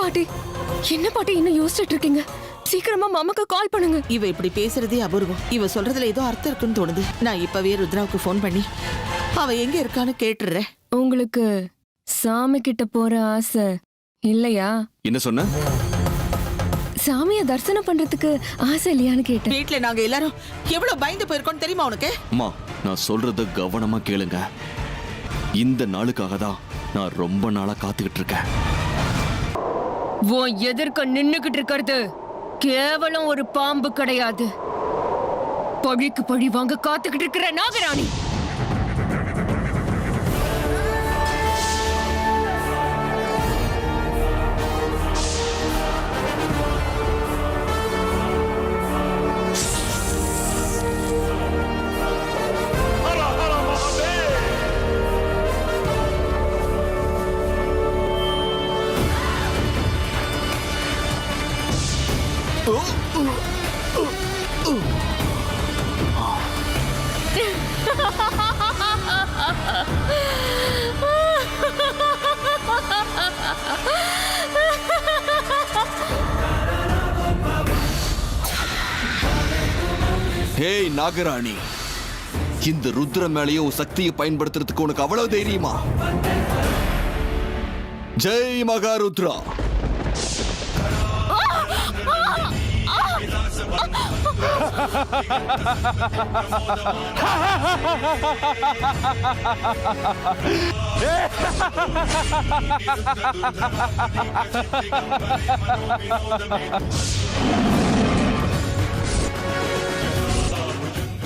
பாட்டி, என்ன பாட்டி இன்னும் யோசிச்சுட்டு இருக்கீங்க? சீக்கிரமா மாமாக்கு கால் பண்ணுங்க. இவ இப்படி பேசுறதே அபூர்வம். இவ சொல்றதுல ஏதோ அர்த்தம் இருக்குன்னு தோணுது. நான் இப்பவே ருத்ராவுக்கு ஃபோன் பண்ணி அவ எங்க இருக்கான்னு கேட்டுறேன். உங்களுக்கு சாமி கிட்ட போற ஆசை இல்லையா? என்ன சொன்ன? சாமிய தரிசனம் பண்றதுக்கு ஆசை இல்லையான்னு கேட்டேன். வீட்டுல நாங்க எல்லாரும் எவ்வளவு பயந்து போயிருக்கோம் தெரியுமா உனக்கு? அம்மா, நான் சொல்றத கவனமா கேளுங்க. இந்த நாளுக்காக தான் நான் ரொம்ப நாளா காத்துக்கிட்டு இருக்கேன். உன் எதிர்க்க நின்னுகிட்டு இருக்கிறது கேவலம் ஒரு பாம்பு கிடையாது. பழிக்கு பழி வாங்க காத்துக்கிட்டு இருக்கிற நாகராணி. ஹேய் நாகராணி, இந்த ருத்ர மேலேயும் சக்தியை பயன்படுத்துறதுக்கு உனக்கு அவ்வளவு தைரியமா? ஜெய் மகாருத்ரா.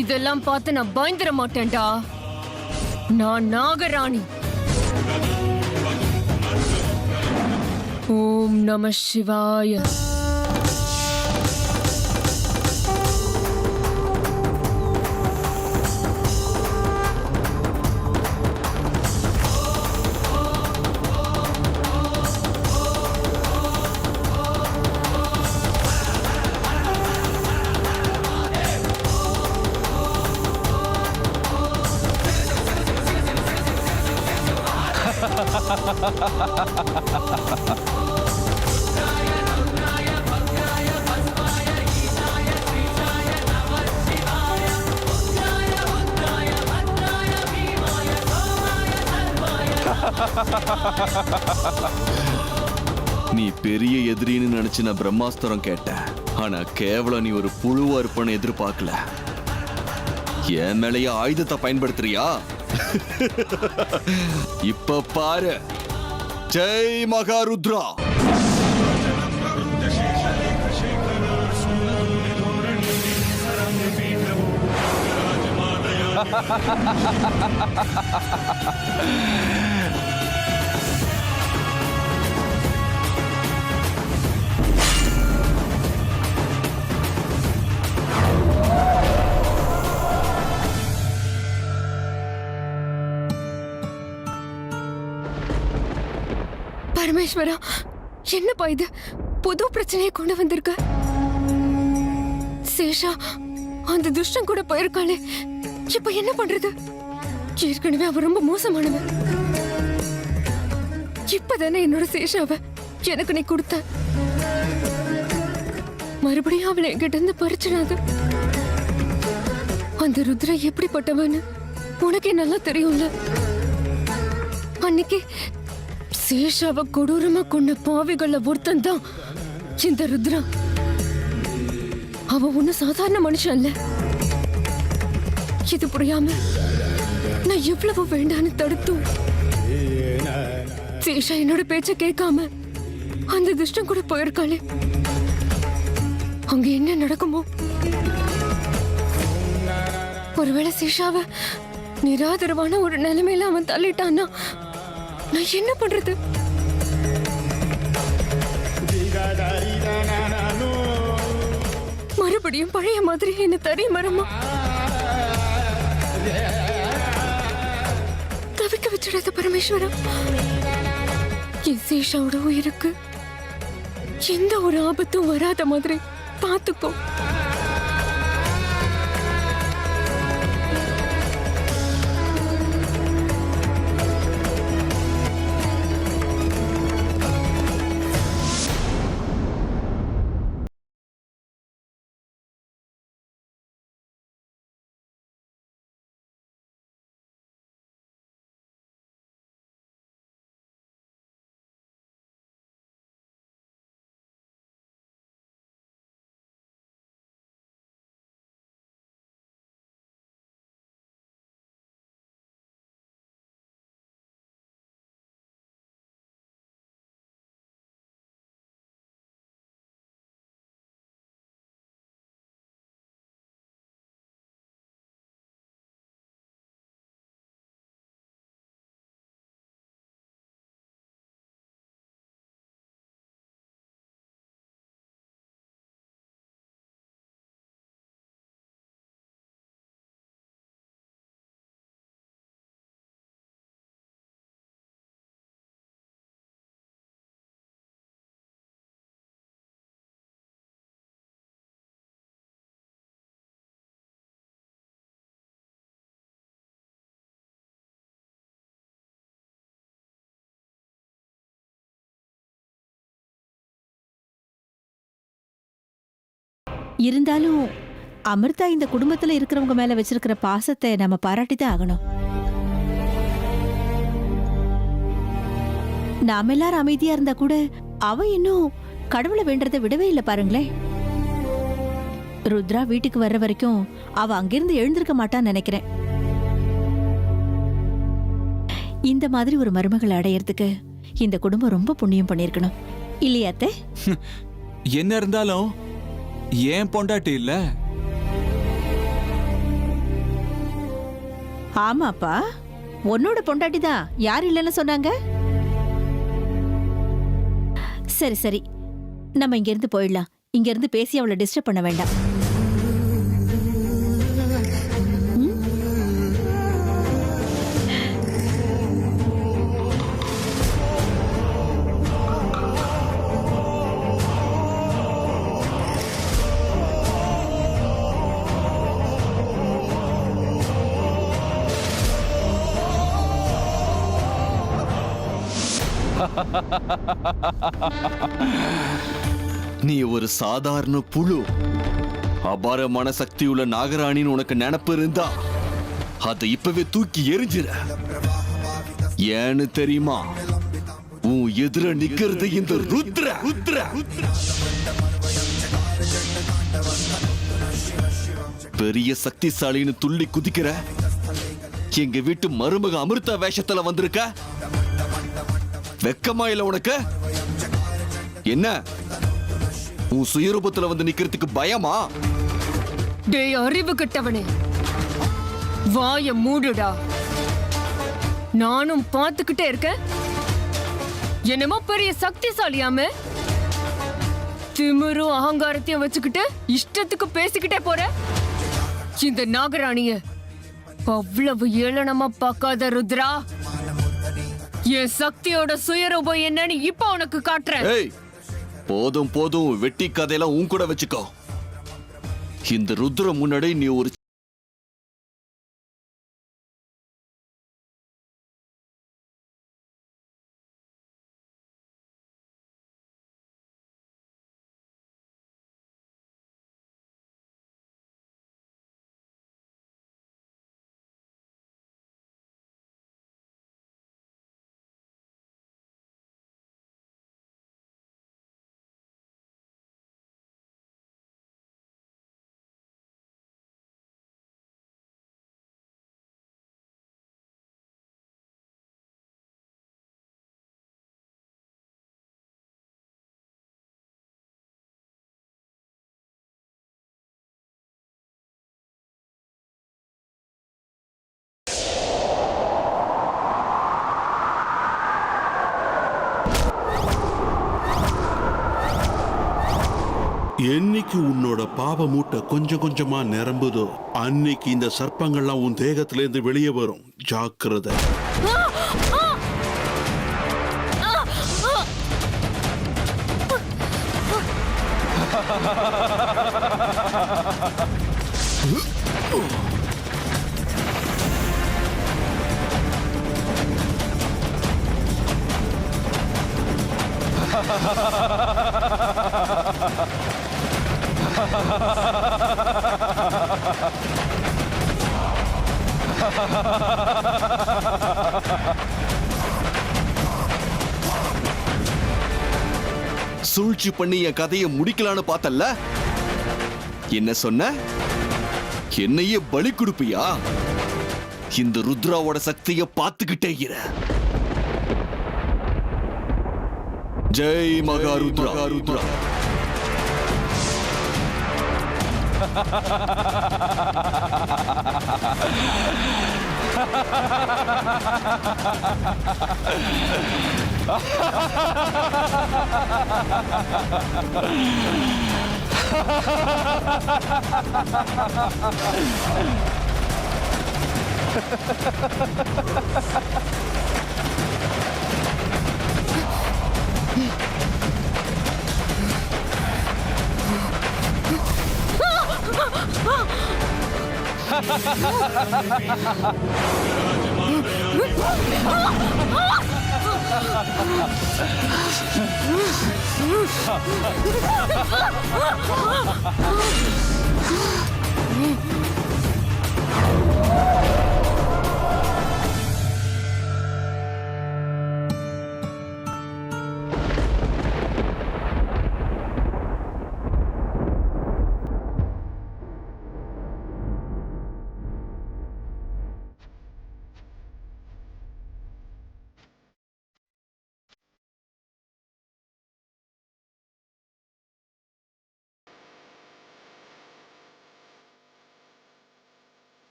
இதெல்லாம் பார்த்து நான் பயந்துட மாட்டேன்டா. நான் நாகராணி. ஓம் நம சிவாய. நீ பெரிய எதிரின்னு நினைச்சு நான் பிரம்மாஸ்திரம் கேட்டேன். ஆனா கேவலம் நீ ஒரு புழுவா இருப்பன்னு எதிர்பார்க்கல. என் மேலேயே ஆயுதத்தை பயன்படுத்துறியா? இப்ப பாரு. ஜெய் மகாருத்ரா. பரமேஸ்வரா, என்னப்பா இது? புது பிரச்சனையை கொண்டு வந்திருக்க. சேஷா அந்த துஷ்டன் கூட போயிருக்காளே, இப்ப என்ன பண்றது? ஏற்கனவே அவ ரொம்ப மோசமானவன். இப்பதானே என்னோட சேஷாவ எனக்கு நீ கொடுத்த. மறுபடியும் அவளை என்கிட்ட இருந்து பறிச்சிடாத. அந்த ருத்ரா எப்படிப்பட்டவன்னு உனக்கே நல்லா தெரியும்ல. அன்னைக்கு சேஷாவ கொடூரமா கொண்ட பாவிகள ஒருத்தன் தான் இந்த ருத்ரா. அவ ஒண்ணு சாதாரண மனுஷன் இல்ல. இது புரியாம நான் எவ்வளவு வேண்டான்னு தடுத்தும் சேஷா என்னோட பேச்ச கேட்காம அந்த துஷ்டம் கூட போயிருக்காளே. அங்க என்ன நடக்குமோ? ஒருவேளை சேஷாவ நிராதரவான ஒரு நிலைமையில அவன் தள்ளிட்டான்னா நான் என்ன பண்றது? மறுபடியும் பழைய மாதிரி என்ன தறி மரமா தவிக்க வச்சிடாத பரமேஸ்வரா. என் சேஷாவோட உயிருக்கு எந்த ஒரு ஆபத்தும் வராத மாதிரி பாத்துக்கோ. இருந்தாலும் அமிர்தா இந்த குடும்பத்துல இருக்கிறவங்க மேல வச்சிருக்கிற பாசத்தை நம்ம பாராட்டிதான் ஆகணும். நாம எல்லாரும் அமைதியா இருந்தா கூட அவ இன்னும் கடவுளை வேண்டறதை விடவே இல்லை பாருங்களேன். ருத்ரா வீட்டுக்கு வர்ற வரைக்கும் அவ அங்கிருந்து எழுந்திருக்க மாட்டான்னு நினைக்கிறேன். இந்த மாதிரி ஒரு மருமகளை அடையறதுக்கு இந்த குடும்பம் ரொம்ப புண்ணியம் பண்ணிருக்கணும் இல்லையா அத்தை? என்ன இருந்தாலும் ஏன் பொண்டாட்டி இல்ல? ஆமாப்பா, உன்னோட பொண்டாட்டி தான். யார் இல்லைன்னு சொன்னாங்க? சரி சரி, நம்ம இங்க இருந்து போயிடலாம். இங்க இருந்து பேசி அவளை டிஸ்டர்ப் பண்ண வேண்டாம். நீ ஒரு சாதாரண புழு. அபாரமான சக்தியுள்ள நாகராணின்னு உனக்கு நினப்பு இருந்தா அதை இப்பவே தூக்கி எரிஞ்சிர. ஏன்னு தெரியுமா? உன் எதிர நிக்கிறது இந்த ருத்ர. பெரிய சக்திசாலின்னு துள்ளி குதிக்கிற எங்க வீட்டு மருமக அமிர்தா வேஷத்துல வந்திருக்க. வெக்கமா இல்ல உனக்கு? என்ன உன் சுயரூபத்துல வந்து நிக்கிறதுக்கு பயமா? டேய் அறிவு கெட்டவனே, வாய மூடுடா. நானும் பார்த்துக்கிட்டே இருக்கேன். என்னமோ பெரிய சக்திசாலியாம திமிரும் அகங்காரத்தையும் வச்சுக்கிட்டு இஷ்டத்துக்கு பேசிக்கிட்டே போற. இந்த நாகராணிய அவ்வளவு ஏளனமா பார்க்காத ருத்ரா. என் சக்தியோட சுயரூபம் என்னன்னு இப்ப உனக்கு காட்டுறேன். ஏய், போதும் போதும், வெட்டி கதையெல்லாம் உன் கூட வச்சுக்கோ. இந்த ருத்ர முன்னாடி நீ ஒரு என்னைக்கு உன்னோட பாவ மூட்டை கொஞ்சம் கொஞ்சமா நிரம்புதோ அன்னைக்கு இந்த சர்ப்பங்கள்லாம் உன் தேகத்துல இருந்து வெளியே வரும். ஜாக்கிரதை. சூழ்ச்சி பண்ணி என் கதையை முடிக்கலான்னு பார்த்தல்ல? என்ன சொன்ன? என்னையே பலி கொடுப்பியா? இந்த ருத்ராவோட சக்தியை பார்த்துக்கிட்டே இரு. ஜெய் மகா ருத்ரா.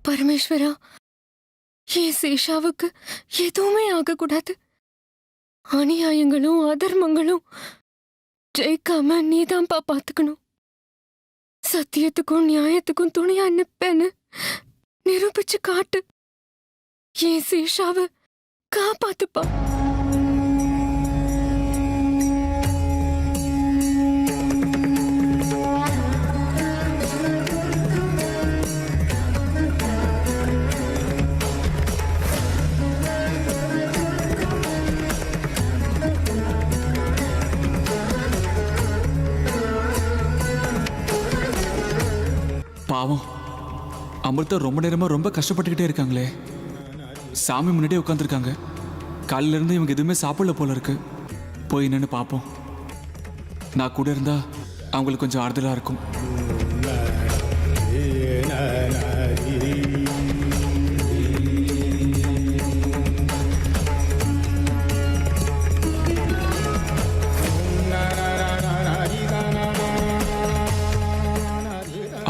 பரமேஸ்வரா, என் சேஷாவுக்கு எதுவுமே ஆகக்கூடாது. அநியாயங்களும் அதர்மங்களும் ஜெயிக்காம நீதான்ப்பா பாத்துக்கணும். சத்தியத்துக்கும் நியாயத்துக்கும் துணையா நிப்பேன்னு நிரூபிச்சு காட்டு. என் சேஷாவை காப்பாத்துப்பா. பாவம், அமிர்தா ரொம்ப நேரமா ரொம்ப கஷ்டப்பட்டுக்கிட்டே இருக்காங்களே. சாமி முன்னாடியே உட்காந்துருக்காங்க. காலையில இருந்து இவங்க எதுவுமே சாப்பிடல போல இருக்கு. போய் என்னன்னு பார்ப்போம். நான் கூட இருந்தா அவங்களுக்கு கொஞ்சம் ஆறுதலா இருக்கும்.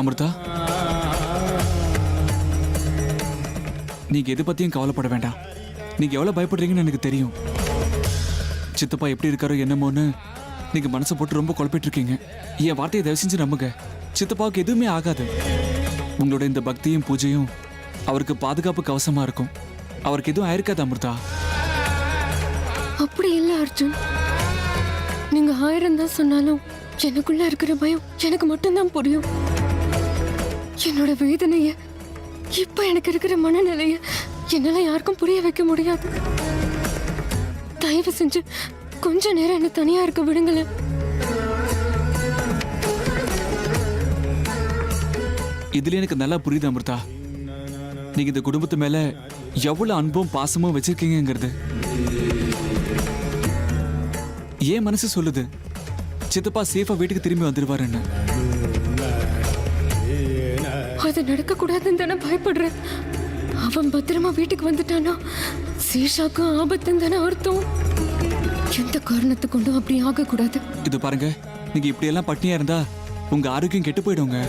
அமிர்தா, நீங்க எது பத்தியும் கவலைப்பட வேண்டாம். நீங்க எவ்வளவு பயப்படுறீங்கன்னு எனக்கு தெரியும். சித்தப்பா எப்படி இருக்காரோ என்னமோன்னு நீங்க மனசை போட்டு ரொம்ப குழப்பிட்டு இருக்கீங்க. என் வார்த்தையை தயவு செஞ்சு நம்புங்க. சித்தப்பாவுக்கு எதுவுமே ஆகாது. உங்களோட இந்த பக்தியும் பூஜையும் அவருக்கு பாதுகாப்பு கவசமா இருக்கும். அவருக்கு எதுவும் ஆயிருக்காது அமிர்தா. அப்படி இல்ல அர்ஜுன். நீங்க 1000 தான் சொன்னாலும் எனக்குள்ள இருக்கிற பயம் எனக்கு மட்டும்தான் புரியும். என்னோட வேதனைய, இப்ப எனக்கு இருக்கிற மனநிலைய என்னால யாருக்கும் புரிய வைக்க முடியாது. தயவு செஞ்சு கொஞ்ச நேரம் என்ன தனியா இருக்க விடுங்களேன். இதுல எனக்கு நல்லா புரியுது அமிர்தா. நீங்க இந்த குடும்பத்து மேல எவ்வளவு அன்பும் பாசமும் வச்சிருக்கீங்கிறது. ஏன் மனசு சொல்லுது சித்தப்பா சேஃபா வீட்டுக்கு திரும்பி வந்துருவாருன்னு. அது நடக்க கூடாதுன்னு தானே பயப்படுறேன். அவன் பத்திரமா வீட்டுக்கு வந்துட்டானா சேஷாக்கும் ஆபத்துன்னு தானே அர்த்தம். எந்த காரணத்தை கொண்டும் அப்படி ஆகக்கூடாது. இது பாருங்க, நீங்க இப்படி எல்லாம் பட்னியா இருந்தா உங்க ஆரோக்கியம் கெட்டு போயிடுங்க.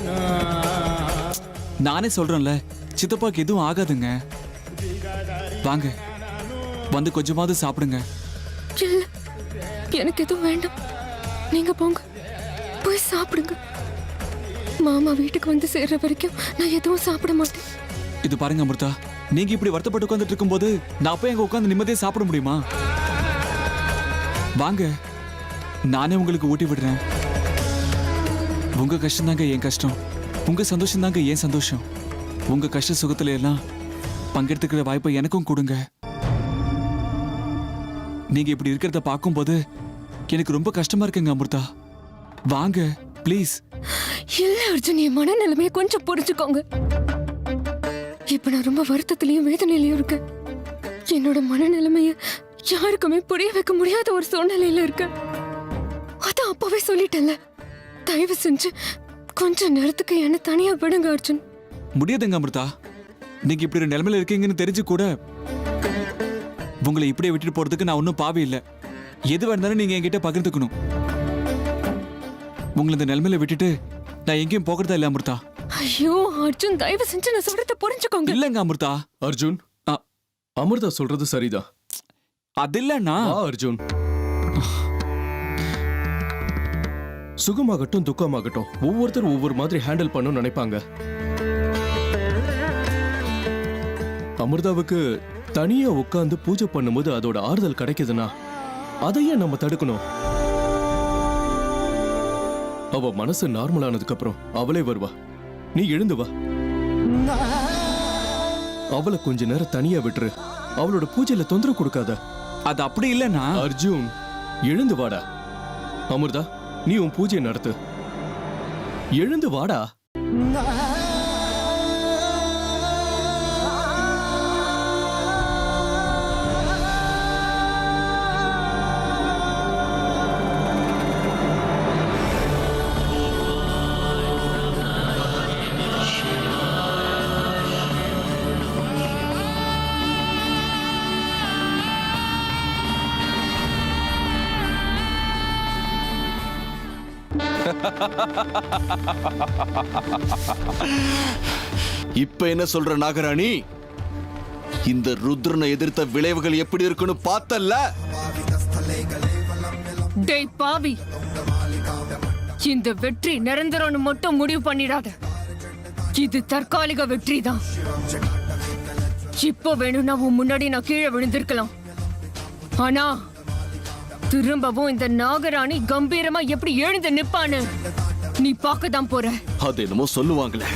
நானே சொல்றேன்ல, சித்தப்பாக்கு எதுவும் ஆகாதுங்க. வாங்க வந்து கொஞ்சமாவது சாப்பிடுங்க. இல்ல எனக்கு எதுவும் வேண்டாம். நீங்க போங்க, போய் சாப்பிடுங்க. மாமா வீட்டுக்கு வந்து சேர்ற வரைக்கும் நான் எதுவும் சாப்பிட மாட்டேன். இது பாருங்க அமிர்தா, நீங்க இப்படி வருத்தப்பட்டு உட்காந்துட்டு இருக்கும்போது நான் போய் அங்க உட்காந்து நிம்மதியா சாப்பிட முடியுமா? வாங்க, நானே உங்களுக்கு ஊட்டி விடுறேன். உங்க கஷ்டம் தாங்க என் கஷ்டம், உங்க சந்தோஷம் தாங்க என் சந்தோஷம். உங்க கஷ்ட சுகத்துல எல்லாம் பங்கெடுத்துக்கிற வாய்ப்பை எனக்கும் கொடுங்க. நீங்க இப்படி இருக்கிறத பார்க்கும்போது எனக்கு ரொம்ப கஷ்டமா இருக்குங்க அமிர்தா. வாங்க ப்ளீஸ். இல்ல அர்ஜுன், என் மனநிலைமையை கொஞ்சம் புரிஞ்சுக்கோங்க. இப்ப நான் ரொம்ப வருத்தத்திலயும் வேதனையிலயும் இருக்கேன். என்னோட மனநிலைமைய யாருக்குமே புரிய வைக்க முடியாத ஒரு சூழ்நிலையில இருக்கேன். அதான் அப்பவே சொல்லிட்டேன்ல, தயவு செஞ்சு கொஞ்ச நேரத்துக்கு என்ன தனியா விடுங்க அர்ஜுன். முடியாதுங்க அமிர்தா, நீங்க இப்படி ஒரு நிலைமையில இருக்கீங்கன்னு தெரிஞ்சு கூட உங்களை இப்படியே விட்டுட்டு போறதுக்கு நான் ஒன்றும் பாவி இல்லை. எது வேணாலும் நீங்க என்கிட்ட பகிர்ந்துக்கணும். உங்களை இந்த நிலைமையில விட்டுட்டு நான் எங்கேயும் போகிறதா இல்லை அமிர்தா. ஐயோ அர்ஜுன், தயவு செஞ்சு நான் சொல்றத புரிஞ்சுக்கோங்க. இல்லங்க அமிர்தா. அர்ஜுன், ஆ. அமிர்தா சொல்றது சரிதான். அது இல்லண்ணா. அர்ஜுன், சுகமாகட்டும் துக்கமாகட்டும் ஒவ்வொருத்தரும் ஒவ்வொரு மாதிரி ஹேண்டில் பண்ணணும்னு நினைப்பாங்க. அமிர்தாவுக்கு தனியா உட்கார்ந்து பூஜை பண்ணும்போது அதோட ஆறுதல் கிடைக்குதுன்னா அதையே நம்ம தடுக்கணும். அவ மனசு நார்மல் ஆனதுக்கு அப்புறம் அவளே வருவா. நீ எழுந்து வா. அவளை கொஞ்ச நேரம் தனியா விட்டுரு. அவளோட பூஜையில தொந்தரவு கொடுக்காத. அது அப்படி இல்லண்ணா. அர்ஜுன், எழுந்து வாடா. அமிர்தா, நீ உன் பூஜையை நடத்து. எழுந்து வாடா. இப்ப என்ன சொல்ற நாகராணி? இந்த ருத்ரனை எதிர்த்த விளைவுகள் எப்படி இருக்குன்னு பார்த்தல்ல? டேய் பாவி, இந்த வெற்றி நிரந்தரம்னு மட்டும் முடிவு பண்ணிடாத. இது தற்காலிக வெற்றி தான். இப்போ வேணும்னா உன் முன்னாடி நான் கீழே விழுந்திருக்கலாம். ஆனா திரும்பவும் இந்த நாகராணி கம்பீரமா எப்படி எழுந்து நிப்பான்னு நீ பார்க்கதான் போற. அது என்னமோ சொல்லுவாங்களே,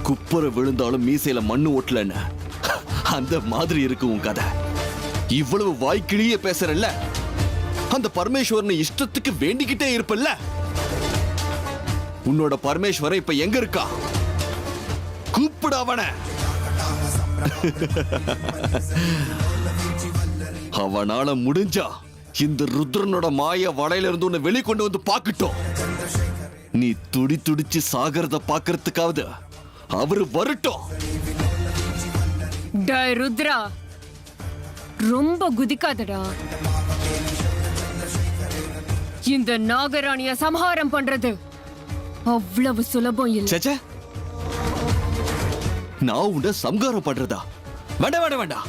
குப்புற விழுந்தாலும் மீசையில மண்ணு ஓட்டலன்னு. அந்த மாதிரி இருக்கு உன் கதை. இவ்வளவு வாய்க்கிழிய பேசுறல்ல, அந்த பரமேஸ்வரனை இஷ்டத்துக்கு வேண்டிக்கிட்டே இருப்பல்ல. உன்னோட பரமேஸ்வரன் இப்ப எங்க இருக்கா? கூப்பிடு அவன. அவனால முடிஞ்சா இந்த ருத்ரனோட மாய வலையில இருந்து உன்னை வெளிக்கொண்டு வந்து பாக்கட்டும். நீ துடி துடிச்சு சாகிறத பாக்குறதுக்காவது அவரு வரட்டும். டேய் ருத்ரா, ரொம்ப குதிக்காதடா. இந்த நாகராணிய சம்ஹாரம் பண்றது அவ்வளவு சுலபம் இல்ல. சேச்சே, நான் உன்னை சம்ஹாரம் பண்றதா? வேண்டாம் வேண்டாம் வேண்டாம்.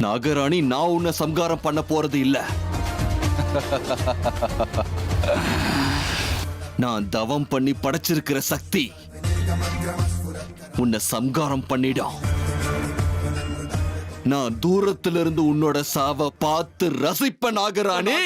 நாகராணி, நான் உன்னை சம்ஹாரம் பண்ண போறது இல்ல. நான் தவம் பண்ணி படைச்சிருக்கிற சக்தி உன்னை சம்ஹாரம் பண்ணிடும். நான் தூரத்திலிருந்து உன்னோட சாவ பார்த்து ரசிப்ப நாகராணி.